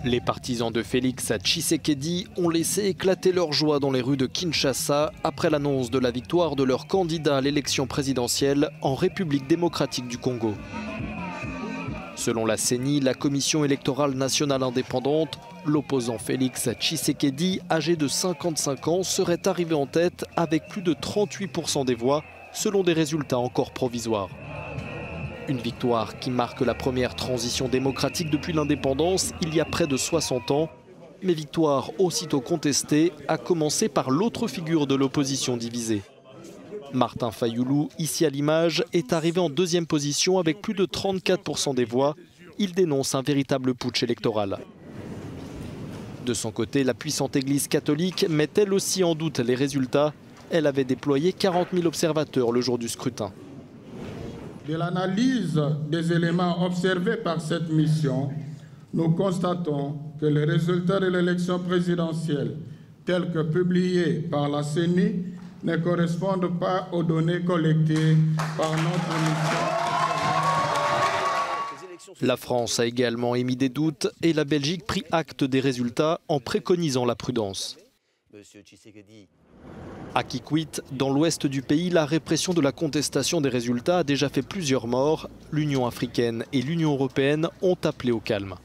Les partisans de Félix Tshisekedi ont laissé éclater leur joie dans les rues de Kinshasa après l'annonce de la victoire de leur candidat à l'élection présidentielle en République démocratique du Congo. Selon la CENI, la Commission électorale nationale indépendante, l'opposant Félix Tshisekedi, âgé de 55 ans, serait arrivé en tête avec plus de 38% des voix, selon des résultats encore provisoires. Une victoire qui marque la première transition démocratique depuis l'indépendance il y a près de 60 ans. Mais victoire aussitôt contestée, à commencer par l'autre figure de l'opposition divisée. Martin Fayulu, ici à l'image, est arrivé en deuxième position avec plus de 34% des voix. Il dénonce un véritable putsch électoral. De son côté, la puissante Église catholique met elle aussi en doute les résultats. Elle avait déployé 40 000 observateurs le jour du scrutin. De l'analyse des éléments observés par cette mission, nous constatons que les résultats de l'élection présidentielle, tels que publiés par la CENI, ne correspondent pas aux données collectées par notre mission. La France a également émis des doutes et la Belgique prit acte des résultats en préconisant la prudence. À Kikwit, dans l'ouest du pays, la répression de la contestation des résultats a déjà fait plusieurs morts. L'Union africaine et l'Union européenne ont appelé au calme.